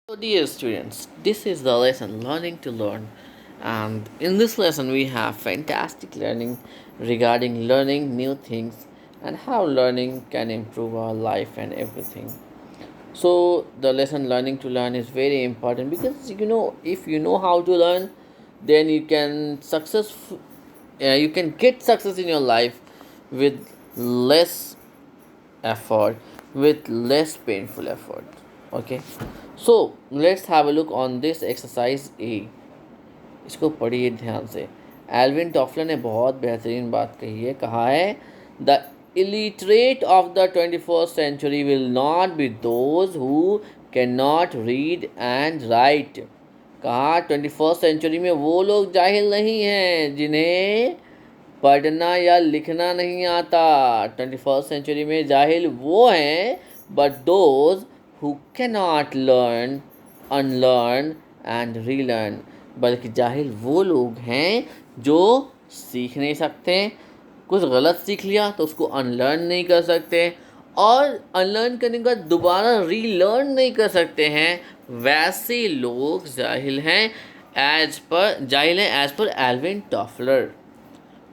So, dear students, this is the lesson Learning to Learn, and in this lesson, we have fantastic learning regarding learning new things and how learning can improve our life and everything. So, the lesson Learning to Learn is very important because if you know how to learn, then you can get success in your life with less effort, with less painful effort. Okay, so let's have a look on this exercise A. इसको पढ़िए ध्यान से। Alvin Toffler ने बहुत बेहतरीन बात कही है, कहा है the illiterate of the 21st century will not be those who cannot read and write। कहा 21st सेंचुरी में वो लोग जाहिल नहीं हैं जिन्हें पढ़ना या लिखना नहीं आता। 21st सेंचुरी में जाहिल वो हैं, but those who cannot learn, unlearn and relearn. बल्कि जाहिल वो लोग हैं जो सीख नहीं सकते, कुछ गलत सीख लिया तो उसको अनलर्न नहीं कर सकते, और अनलर्न करने के बाद दोबारा रीलर्न नहीं कर सकते हैं। वैसे लोग जाहिल हैं as per Alvin Toffler.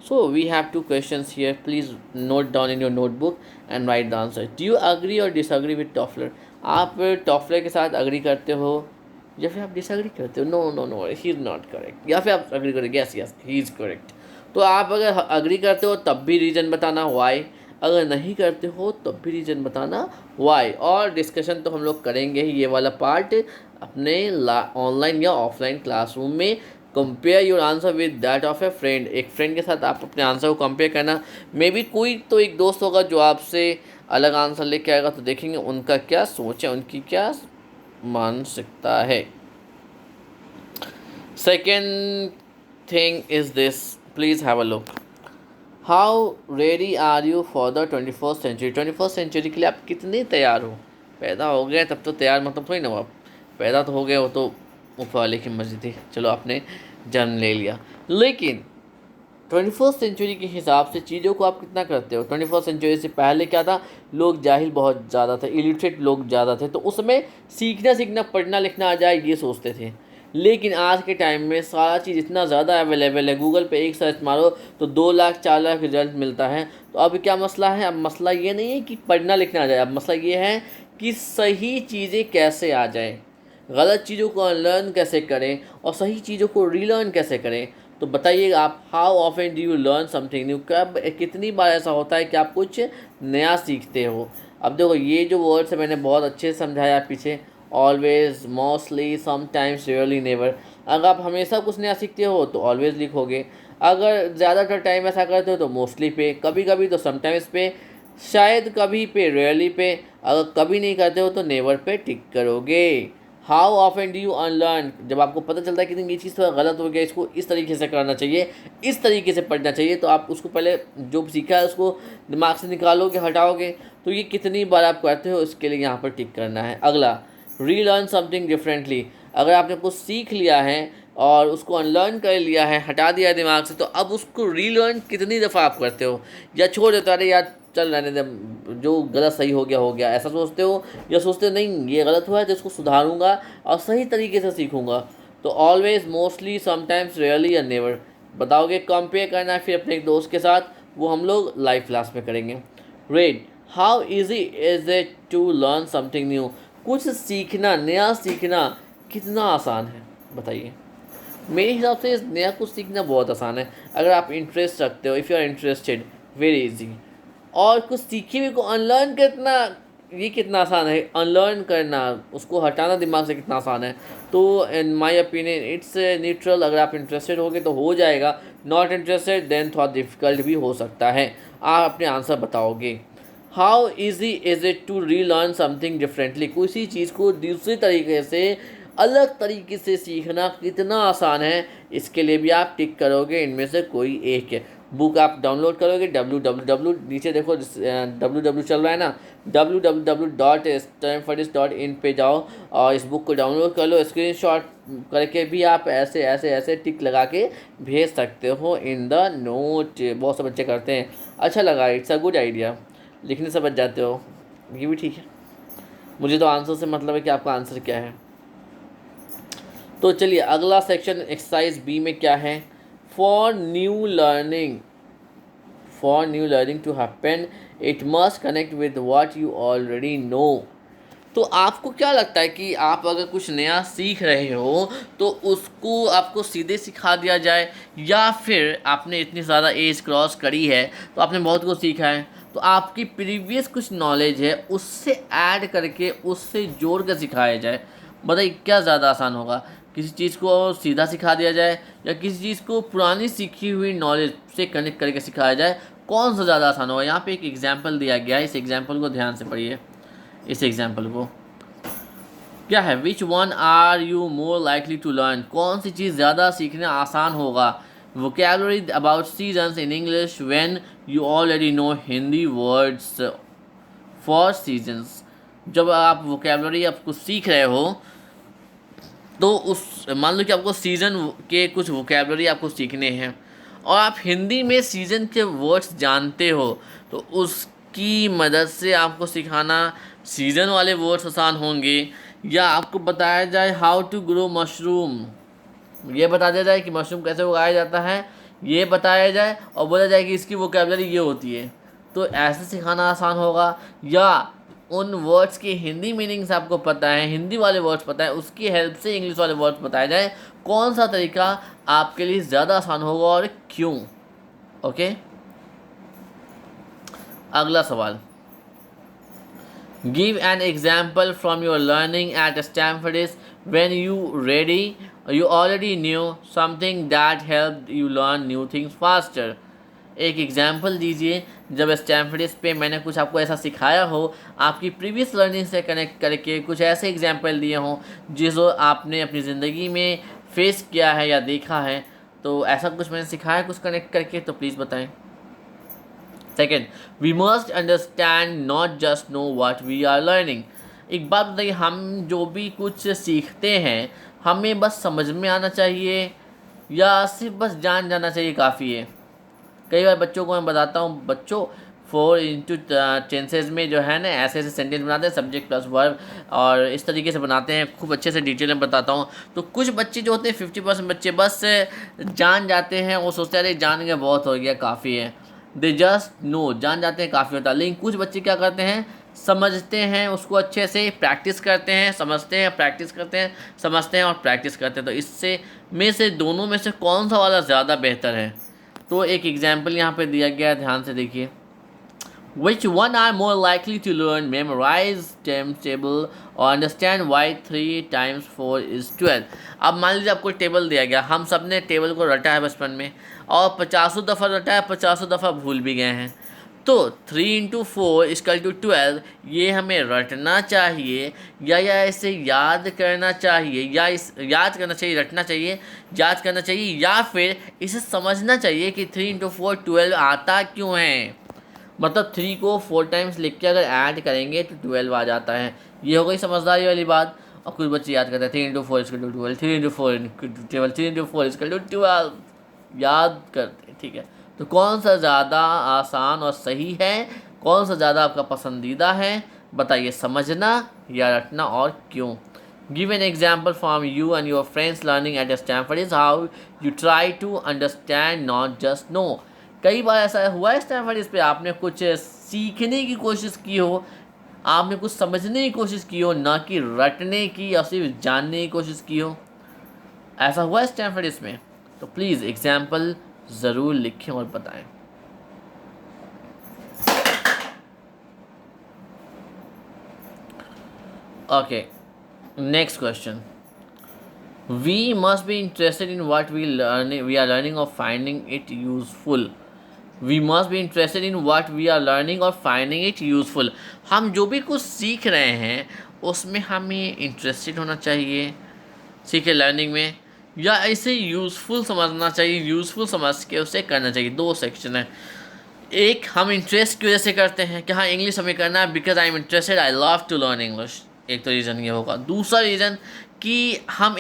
So we have two questions here. Please note down in your notebook and write the answer. Do you agree or disagree with Toffler? आप टॉफलर के साथ अग्री करते हो या फिर आप डिसअग्री करते हो? No no no, he is not correct. या फिर आप अग्री करोगे? Yes yes, he is correct. तो आप अगर अग्री करते हो तब भी रीज़न बताना वाई, अगर नहीं करते हो तब भी रीज़न बताना वाई। और डिस्कशन तो हम लोग करेंगे ही, ये वाला पार्ट अपने ऑनलाइन या ऑफलाइन क्लासरूम में। Compare your answer with that of A friend. एक फ्रेंड के साथ आप अपने आंसर को कंपेयर करना। मे बी कोई तो एक दोस्त होगा जो आपसे अलग आंसर लेके आएगा, तो देखेंगे उनका क्या सोच है, उनकी क्या मानसिकता है। Second thing is this, please have a look. How ready are you for the 21st century. 21st century के लिए आप कितने तैयार हो? पैदा हो गए तब तो तैयार मतलब थोड़ी ना हो, आप पैदा तो हो गए, वो तो ऊपर वाले की मर्जी थी, चलो आपने जन्म ले लिया। लेकिन 21st सेंचुरी के हिसाब से चीज़ों को आप कितना करते हो? 21st सेंचुरी से पहले क्या था? लोग जाहिल बहुत ज़्यादा थे, इलिटरेट लोग ज़्यादा थे, तो उसमें सीखना पढ़ना लिखना आ जाए ये सोचते थे। लेकिन आज के टाइम में सारा चीज़ इतना ज़्यादा अवेलेबल है, गूगल पे एक सर्च मारो तो 2 लाख 4 लाख रिजल्ट मिलता है। तो अब क्या मसला है? अब मसला ये नहीं है कि पढ़ना लिखना आ जाए, अब मसला ये है कि सही चीज़ें कैसे आ जाए, गलत चीज़ों को अनलर्न कैसे करें और सही चीज़ों को रीलर्न कैसे करें। तो बताइए आप, how often do you learn something new. कब कितनी बार ऐसा होता है कि आप कुछ नया सीखते हो? अब देखो, ये जो वर्ड्स है मैंने बहुत अच्छे से समझाया पीछे। Always, mostly, sometimes, really, never. अगर आप हमेशा कुछ नया सीखते हो तो ऑलवेज लिखोगे, अगर ज़्यादातर टाइम ऐसा करते हो तो मोस्टली पे, कभी कभी तो समटाइम्स पे, शायद कभी पे, रेयरली पे, अगर कभी नहीं करते हो तो नेवर पे टिक करोगे। How often do you unlearn. जब आपको पता चलता है कि ये चीज़ थोड़ा गलत हो गया, इसको इस तरीके से करना चाहिए, इस तरीके से पढ़ना चाहिए, तो आप उसको पहले जो सीखा है उसको दिमाग से निकालोगे, हटाओगे। तो ये कितनी बार आप करते हो, इसके लिए यहाँ पर टिक करना है। अगला, रीलर्न समथिंग डिफरेंटली। अगर आपने कुछ सीख लिया है और उसको अनलर्न कर लिया है, हटा दिया दिमाग से, तो अब उसको रीलर्न कितनी दफ़ा आप करते हो? या छोड़ देते, अरे यार चल रहने दे, जो गलत सही हो गया, ऐसा सोचते हो? या सोचते हो नहीं ये गलत हुआ है तो इसको सुधारूंगा और सही तरीके से सीखूंगा? तो ऑलवेज, मोस्टली, समटाइम्स, रेयरली या नेवर बताओगे। कंपेयर करना है फिर अपने एक दोस्त के साथ, वो हम लोग लाइव क्लास में करेंगे। Read, how easy is it to learn something new. कुछ सीखना, नया सीखना कितना आसान है बताइए? मेरे हिसाब से नया कुछ सीखना बहुत आसान है, अगर आप इंटरेस्ट रखते हो, if you are interested, very easy. और कुछ सीखे हुए को अनलर्न करना, ये कितना आसान है। अनलर्न करना, उसको हटाना दिमाग से कितना आसान है। तो in my opinion it's neutral. अगर आप इंटरेस्टेड होगे तो हो जाएगा, नॉट इंटरेस्टेड देन थोड़ा डिफ़िकल्ट भी हो सकता है। आप अपने आंसर बताओगे। How easy is it to relearn something differently. किसी चीज़ को दूसरे तरीके से, अलग तरीके से सीखना कितना आसान है, इसके लिए भी आप टिक करोगे इनमें से कोई एक है। बुक आप डाउनलोड करोगे, www, नीचे देखो www चल रहा है ना, www.stanfordist.in पे जाओ और इस बुक को डाउनलोड कर लो। स्क्रीनशॉट करके भी आप ऐसे ऐसे ऐसे टिक लगा के भेज सकते हो इन द नोट। बहुत से बच्चे करते हैं, अच्छा लगा, इट्स अ गुड आइडिया। लिखने से बच जाते हो, ये भी ठीक है। मुझे तो आंसर से मतलब है कि आपका आंसर क्या है। तो चलिए अगला सेक्शन एक्सरसाइज बी में क्या है, for new learning to happen it must connect with what you already know. तो आपको क्या लगता है कि आप अगर कुछ नया सीख रहे हो तो उसको आपको सीधे सिखा दिया जाए, या फिर आपने इतनी ज़्यादा एज क्रॉस करी है तो आपने बहुत कुछ सीखा है तो आपकी प्रीवियस कुछ नॉलेज है उससे ऐड करके उससे जोड़ कर सिखाया जाए। बताइए क्या ज़्यादा आसान होगा, किसी चीज़ को सीधा सिखा दिया जाए या किसी चीज़ को पुरानी सीखी हुई नॉलेज से कनेक्ट करके सिखाया जाए, कौन सा ज़्यादा आसान होगा। यहाँ पे एक एग्जांपल दिया गया है, इस एग्जांपल को ध्यान से पढ़िए। इस एग्जाम्पल को क्या है, which one are you more likely to learn, कौन सी चीज़ ज़्यादा सीखना आसान होगा। Vocabulary about seasons in English when you already know Hindi words for seasons. जब आप वोकेबलरी आपको सीख रहे हो तो उस मान लो कि आपको सीज़न के कुछ वोकेबलरी आपको सीखने हैं और आप हिंदी में सीज़न के वर्ड्स जानते हो तो उसकी मदद से आपको सिखाना सीज़न वाले वर्ड्स आसान होंगे। या आपको बताया जाए हाउ टू ग्रो मशरूम, ये बता दिया जाए कि मशरूम कैसे उगाया जाता है, ये बताया जाए और बोला जाए कि इसकी वोकेबलरी ये होती है, तो ऐसे सिखाना आसान होगा। या उन वर्ड्स की हिंदी मीनिंग्स आपको पता है, हिंदी वाले वर्ड्स पता है, उसकी हेल्प से इंग्लिश वाले वर्ड्स बताया जाए, कौन सा तरीका आपके लिए ज़्यादा आसान होगा और क्यों। ओके, अगला सवाल, give an example from your learning at Stanford when you already knew something that helped you learn new things faster। एक एग्जाम्पल दीजिए जब स्टैनफोर्ड पे मैंने कुछ आपको ऐसा सिखाया हो, आपकी प्रीवियस लर्निंग से कनेक्ट करके कुछ ऐसे एग्जाम्पल दिए हों जिसको आपने अपनी ज़िंदगी में फेस किया है या देखा है, तो ऐसा कुछ मैंने सिखाया कुछ कनेक्ट करके, तो प्लीज़ बताएं। Second, we must understand not just know what we are learning. एक बात बताइए, हम जो भी कुछ सीखते हैं हमें बस समझ में आना चाहिए या सिर्फ बस जान जाना चाहिए काफ़ी है। कई बार बच्चों को मैं बताता हूँ, बच्चों 4 इंटू टेंसेज में जो है ना ऐसे ऐसे सेंटेंस बनाते हैं, सब्जेक्ट प्लस वर्ब, और इस तरीके से बनाते हैं, खूब अच्छे से डिटेल में बताता हूँ। तो कुछ बच्चे जो होते हैं 50% बच्चे बस जान जाते हैं, वो सोचते हैं अरे जान गए बहुत हो गया काफ़ी है, दे जस्ट नो, जान जाते हैं काफ़ी होता है। लेकिन कुछ बच्चे क्या करते हैं, समझते हैं उसको अच्छे से, प्रैक्टिस करते हैं, समझते हैं, प्रैक्टिस करते हैं, समझते हैं और प्रैक्टिस करते हैं। तो इससे में से दोनों में से कौन सा वाला ज़्यादा बेहतर है। तो एक एग्जाम्पल यहाँ पे दिया गया है, ध्यान से देखिए। Which one are more likely to learn, memorize times table or understand why 3 times 4 is 12। अब मान लीजिए आपको टेबल दिया गया, हम सब ने टेबल को रटा है बचपन में और 50 दफ़ा रटा है, 50 दफ़ा भूल भी गए हैं। तो 3 इंटू 4 इक्वल टू 12, ये हमें रटना चाहिए या इसे याद करना चाहिए, या इस याद करना चाहिए, रटना चाहिए, याद करना चाहिए, या फिर इसे समझना चाहिए कि 3 इंटू 4 12 आता क्यों है। मतलब 3 को 4 टाइम्स लिख के अगर ऐड करेंगे तो 12 आ जाता है। ये हो गई समझदारी वाली बात। और कुछ बच्चे याद करते हैं 3 into 4 equal to 12, 3 into 4 12, 3 into 4 equal to 12, याद करते हैं। ठीक है, तो कौन सा ज़्यादा आसान और सही है, कौन सा ज़्यादा आपका पसंदीदा है, बताइए, समझना या रटना और क्यों। Give an example from you and your friends learning at Stanford is how you try to understand not just know. कई बार ऐसा हुआ है स्टैनफोर्ड इस पे आपने कुछ सीखने की कोशिश की हो, आपने कुछ समझने की कोशिश की हो, ना कि रटने की या सिर्फ जानने की कोशिश की हो, ऐसा हुआ है स्टैनफोर्ड इसमें। तो प्लीज़ एग्जाम्पल ज़रूर लिखें और बताएं। Okay, next question, we must be interested in what we are learning और finding it useful. We must be interested in what we are learning और फाइंडिंग इट यूजफुल। हम जो भी कुछ सीख रहे हैं उसमें हमें इंटरेस्टेड होना चाहिए, सीखे लर्निंग में, या इसे यूज़फुल समझना चाहिए, यूज़फुल समझ के उसे करना चाहिए। 2 सेक्शन है, एक हम इंटरेस्ट की वजह से करते हैं कि हाँ इंग्लिश हमें करना है because I am interested, I love to learn English, एक तो रीज़न ये होगा। दूसरा रीज़न कि हम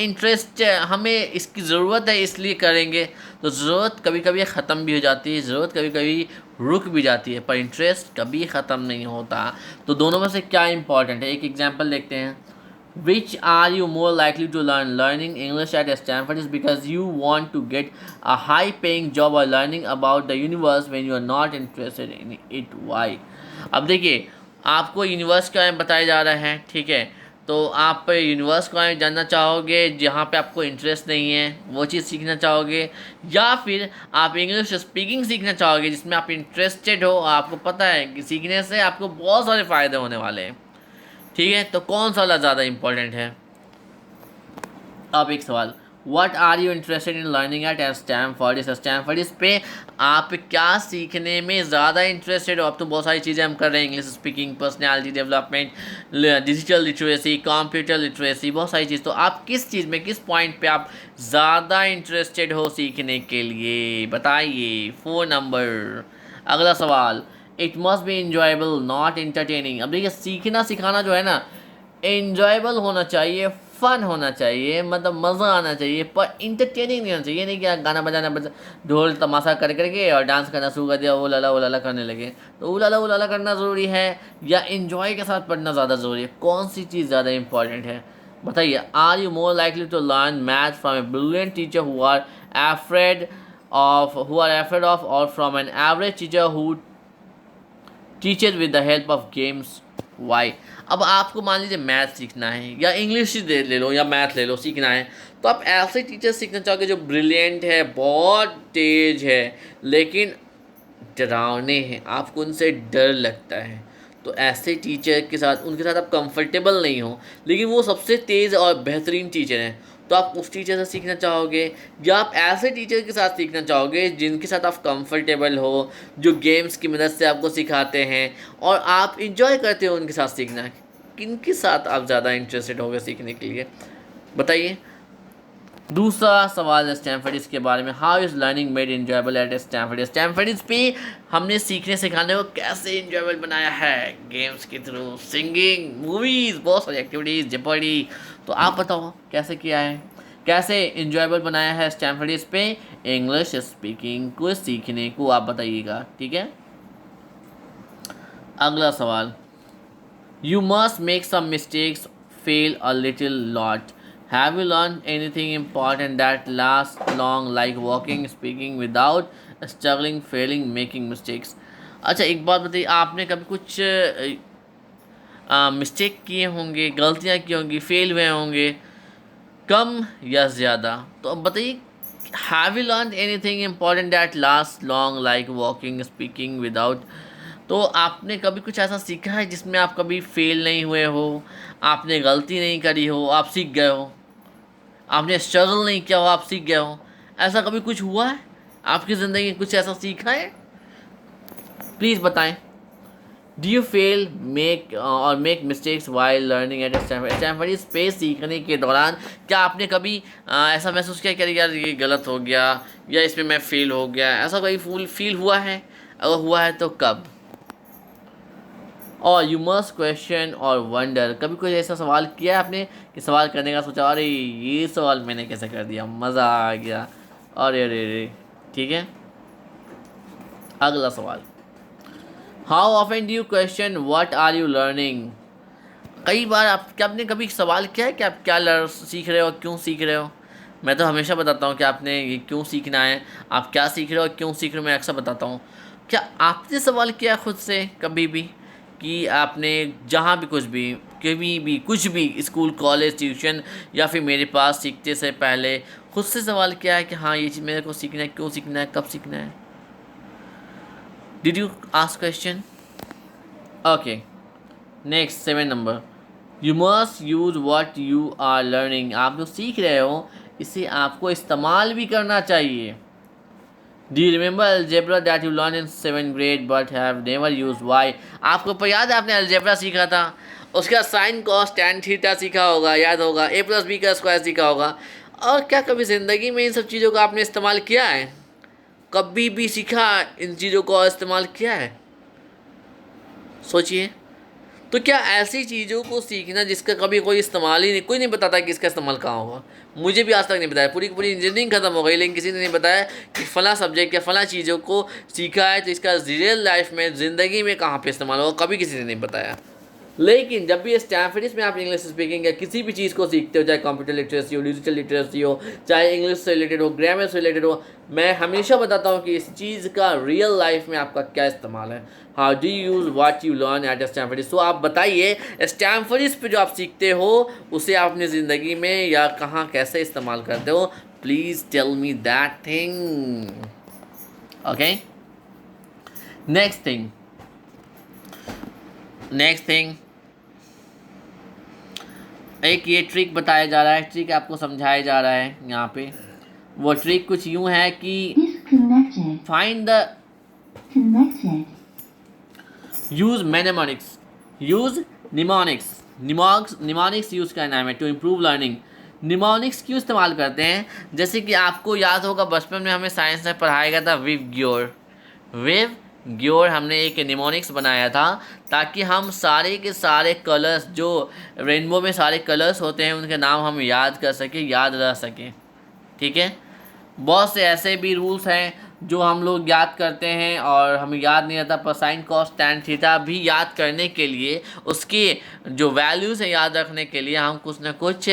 हमें इसकी ज़रूरत है इसलिए करेंगे। तो ज़रूरत कभी कभी ख़त्म भी हो जाती है, ज़रूरत कभी कभी रुक भी जाती है, पर इंटरेस्ट कभी ख़त्म नहीं होता। तो दोनों में से क्या इंपॉर्टेंट है, एक एग्जांपल देखते हैं। Which are you more likely to learn? Learning English at Stanford is because you want to get a high paying job, or learning about the universe when you are not interested in it. Why? अब देखिए, आपको universe के बारे में बताया जा रहा है, ठीक है। तो आप यूनिवर्स के बारे में जानना चाहोगे जहाँ पे आपको इंटरेस्ट नहीं है, वो चीज़ सीखना चाहोगे, या फिर आप इंग्लिश स्पीकिंग सीखना चाहोगे जिसमें आप इंटरेस्टेड हो, आपको पता है कि सीखने से आपको बहुत सारे फ़ायदे होने वाले हैं, ठीक है। तो कौन सा वाला ज़्यादा इम्पोर्टेंट है? अब एक सवाल, what are you interested in learning at Stanford? इस स्टैनफोर्ड इस पे आप क्या सीखने में ज़्यादा इंटरेस्टेड हो? अब तो बहुत सारी चीज़ें हम कर रहे हैं, English speaking, personality development, digital literacy, computer literacy, बहुत सारी चीज़। तो आप किस चीज़ में, किस पॉइंट पे आप ज़्यादा इंटरेस्टेड हो सीखने के लिए, बताइए। 4 नंबर। अगला सवाल, it must be enjoyable not entertaining. अब देखिए, सीखना सिखाना जो है ना, इंजॉयबल होना चाहिए, फन होना चाहिए, मतलब मज़ा आना चाहिए, पर इंटरटेनिंग नहीं होना चाहिए। नहीं कि गाना बजाना ढोल तमाशा कर करके और डांस करना शुरू कर दिया, ओ लाला करने लगे। तो ओ लाला करना ज़रूरी है या इंजॉय के साथ पढ़ना ज़्यादा ज़रूरी है? कौन सी चीज़ ज़्यादा इंपॉर्टेंट है, बताइए। Are you more likely to learn math from a brilliant teacher who are afraid of, और from an average teacher who teacher with the help of games? Why? अब आपको मान लीजिए मैथ सीखना है, या इंग्लिश ही ले लो, या मैथ ले लो, सीखना है, तो आप ऐसे टीचर सीखना चाहोगे जो ब्रिलियंट है, बहुत तेज है, लेकिन डरावने हैं, आपको उनसे डर लगता है। तो ऐसे टीचर के साथ, उनके साथ आप कंफर्टेबल नहीं हो, लेकिन वो सबसे तेज़ और बेहतरीन टीचर हैं, तो आप उस टीचर से सीखना चाहोगे, या आप ऐसे टीचर के साथ सीखना चाहोगे जिनके साथ आप कंफर्टेबल हो, जो गेम्स की मदद से आपको सिखाते हैं और आप इंजॉय करते हो उनके साथ सीखना? किनके साथ आप ज़्यादा इंटरेस्टेड होगे सीखने के लिए, बताइए। दूसरा सवाल स्टैनफोर्ड इसके बारे में, how is learning made enjoyable at Stanford? Stanford इस पे हमने सीखने सिखाने को कैसे इंजॉयबल बनाया है? गेम्स के थ्रू, सिंगिंग, मूवीज़, बहुत सारी एक्टिविटीज़, जेपर्डी। तो आप बताओ कैसे किया है, कैसे इंजॉयबल बनाया है स्टैनफोर्ड इस पे इंग्लिश स्पीकिंग को सीखने को, आप बताइएगा, ठीक है। अगला सवाल, you must make some mistakes, fail a little lot. Have you learned anything important that lasts long, like walking, speaking without struggling, failing, making mistakes? अच्छा, एक बात बताइए, आपने कभी कुछ मिस्टेक किए होंगे, गलतियाँ की होंगी, फेल हुए होंगे, कम या ज़्यादा? तो अब बताइए, have you learn anything important that last long, like walking, speaking without? तो आपने कभी कुछ ऐसा सीखा है जिसमें आप कभी फेल नहीं हुए हो, आपने गलती नहीं करी हो, आप सीख गए हो, आपने स्ट्रगल नहीं किया हो, आप सीख गए हो? ऐसा कभी कुछ हुआ है आपकी ज़िंदगी में, कुछ ऐसा सीखा है? प्लीज़ बताएं। Do you fail make mistakes while learning at Stanford? इस पे सीखने के दौरान क्या आपने कभी ऐसा महसूस किया कि यार ये गलत हो गया, या इसमें मैं फेल हो गया, ऐसा कोई फील हुआ है? अगर हुआ है तो कब? और यू मस्ट क्वेश्चन और वंडर, कभी कोई ऐसा सवाल किया है आपने कि सवाल करने का सोचा, अरे ये सवाल मैंने कैसे कर दिया, मज़ा आ गया, अरे अरे अरे, ठीक है। अगला सवाल, how often do you question what are you learning? कई बार आपने कभी सवाल किया है कि आप क्या सीख रहे हो, क्यों सीख रहे हो? मैं तो हमेशा बताता हूँ कि आपने ये क्यों सीखना है, आप क्या सीख रहे हो, क्यों सीख रहे हो, मैं अक्सर बताता हूँ। क्या आपने सवाल किया खुद से कभी भी कि आपने जहाँ भी कुछ भी, कभी भी कुछ भी, स्कूल, कॉलेज, ट्यूशन, या फिर मेरे पास सीखते से पहले खुद से सवाल किया है कि हाँ ये चीज़ मेरे को सीखना है, क्यों सीखना है, कब सीखना है? Did you ask question? Okay, next 7 number, you must use what you are learning. आप जो सीख रहे हो इसे आपको इस्तेमाल भी करना चाहिए। Do you remember algebra that you learned in 7th grade but have never used? Why? आपको याद है आपने अलजेब्रा सीखा था, उसका साइन कॉस टैन थीटा सीखा होगा, याद होगा, a प्लस बी का स्क्वायर सीखा होगा, और क्या कभी ज़िंदगी में इन सब चीज़ों का आपने इस्तेमाल किया है? कभी भी सीखा इन चीज़ों को इस्तेमाल किया है? सोचिए। तो क्या ऐसी चीज़ों को सीखना जिसका कभी कोई इस्तेमाल ही नहीं, कोई नहीं बताता कि इसका इस्तेमाल कहाँ होगा। मुझे भी आज तक नहीं बताया, पूरी की पूरी इंजीनियरिंग खत्म हो गई लेकिन किसी ने नहीं बताया कि फ़लाँ सब्जेक्ट या फ़लाँ चीज़ों को सीखा है तो इसका रियल लाइफ में, ज़िंदगी में कहाँ पे इस्तेमाल होगा, कभी किसी ने नहीं बताया। लेकिन जब भी स्टैनफोर्ड में आप इंग्लिश स्पीकिंग या किसी भी चीज़ को सीखते हो, चाहे कंप्यूटर लिटरेसी हो, डिजिटल लिटरेसी हो, चाहे इंग्लिश से रिलेटेड हो, ग्रामर से रिलेटेड हो, मैं हमेशा बताता हूँ कि इस चीज़ का रियल लाइफ में आपका क्या इस्तेमाल है। How do use what you learn at Stanford. So आप बताइए स्टैनफोर्ड पे जो आप सीखते हो उसे आप अपनी ज़िंदगी में या कहाँ कैसे इस्तेमाल करते हो। Please tell me that thing. Okay, next thing एक ये ट्रिक बताया जा रहा है, ट्रिक आपको समझाया जा रहा है यहाँ पे। वो ट्रिक कुछ यूँ है कि find the use mnemonics, use mnemonics use करना है टू इम्प्रूव लर्निंग। निमोनिक्स क्यों इस्तेमाल करते हैं? जैसे कि आपको याद होगा बचपन में हमें साइंस में पढ़ाया गया था विव ग्योर हमने एक निमोनिक्स बनाया था ताकि हम सारे के सारे कलर्स जो रेनबो में सारे कलर्स होते हैं उनके नाम हम याद कर सकें, याद रह सकें। ठीक है, बहुत से ऐसे भी रूल्स हैं जो हम लोग याद करते हैं और हमें याद नहीं रहता, पर साइन कॉस टैन थीटा भी याद करने के लिए, उसकी जो वैल्यूज़ हैं याद रखने के लिए हम कुछ ना कुछ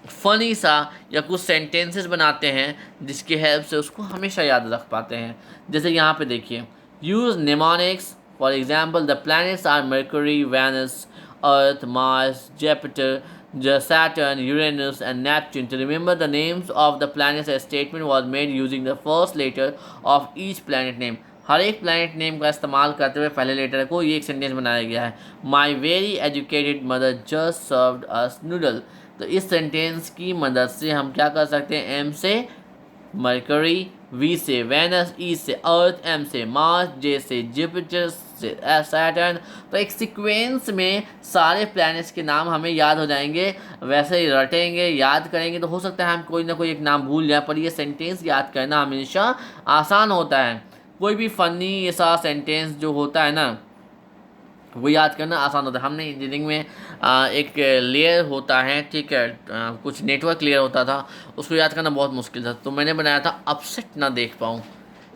फ़नी सा या कुछ सेंटेंसेस बनाते हैं जिसकी हेल्प से उसको हमेशा याद रख पाते हैं। जैसे यहाँ पे देखिए, use mnemonics for example the planets are Mercury, Venus, Earth, Mars, Jupiter, Saturn, Uranus and Neptune. To remember the names of the planets, a statement was made using the first letter of each planet name. हर एक planet name का इस्तेमाल करते हुए पहले letter को ये एक sentence बनाया गया है। My very educated mother just served us noodle. तो इस सेंटेंस की मदद से हम क्या कर सकते हैं? एम से मरकरी, वी से वेनस, ई से अर्थ, एम से मार्स, जे से जुपिटर, से सैटर्न। तो एक सीक्वेंस में सारे प्लैनेट्स के नाम हमें याद हो जाएंगे। वैसे ही रटेंगे, याद करेंगे तो हो सकता है हम कोई ना कोई एक नाम भूल जाए, पर ये सेंटेंस याद करना हमेशा आसान होता है। कोई भी फ़नी सा सेंटेंस जो होता है ना, वो याद करना आसान होता है। हमने इंजीनियरिंग में एक लेयर होता है, ठीक है, कुछ नेटवर्क लेयर होता था, उसको याद करना बहुत मुश्किल था। तो मैंने बनाया था अपसेट ना देख पाऊँ।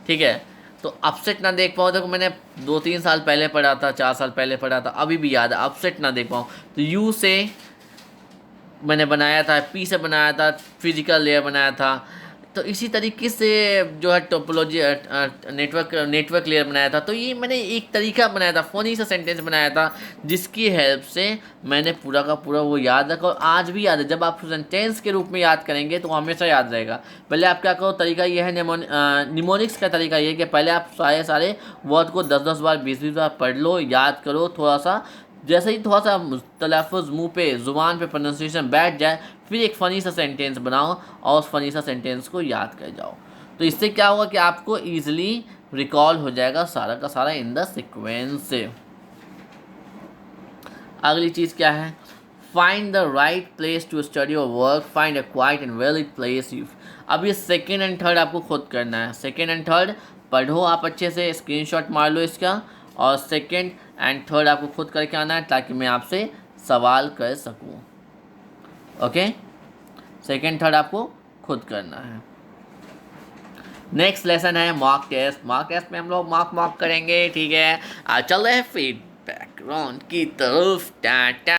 ठीक है, तो अपसेट ना देख पाऊँ तो मैंने 2-3 साल पहले पढ़ा था, 4 साल पहले पढ़ा था, अभी भी याद है। अपसेट ना देख पाऊँ तो यू से मैंने बनाया था, पी से बनाया था, फिजिकल लेयर बनाया था। तो इसी तरीके से जो है टोपोलॉजी नेटवर्क लेयर बनाया था। तो ये मैंने एक तरीका बनाया था, फ़नी सा सेंटेंस बनाया था जिसकी हेल्प से मैंने पूरा का पूरा वो याद रखा और आज भी याद है। जब आप सेंटेंस के रूप में याद करेंगे तो हमेशा याद रहेगा। पहले आप क्या करो, तरीका ये है निमोनिक्स का तरीका ये है कि पहले आप सारे वर्ड को 10-10 बार 20-20 बार पढ़ लो, याद करो थोड़ा सा। जैसे ही थोड़ा सा तलफ़ुज़ मुंह पे ज़ुबान पे प्रोनाउंसिएशन बैठ जाए, फिर एक फ़नी सा सेंटेंस बनाओ और उस फ़नी सा सेंटेंस को याद कर जाओ। तो इससे क्या होगा कि आपको ईजिली रिकॉल हो जाएगा सारा का सारा इन द सीक्वेंस से। अगली चीज़ क्या है? Find the right place to study your work, find a quiet and well place. अब ये सेकेंड एंड थर्ड आपको खुद करना है। सेकेंड एंड थर्ड पढ़ो आप अच्छे से, स्क्रीनशॉट मार लो इसका, और सेकेंड एंड थर्ड आपको खुद करके आना है ताकि मैं आपसे सवाल कर सकूं। ओके, सेकेंड थर्ड आपको खुद करना है। नेक्स्ट लेसन है मॉक टेस्ट। मॉक टेस्ट में हम लोग मॉक करेंगे। ठीक है, चल रहे हैं फीडबैक राउंड की तरफ। टाटा।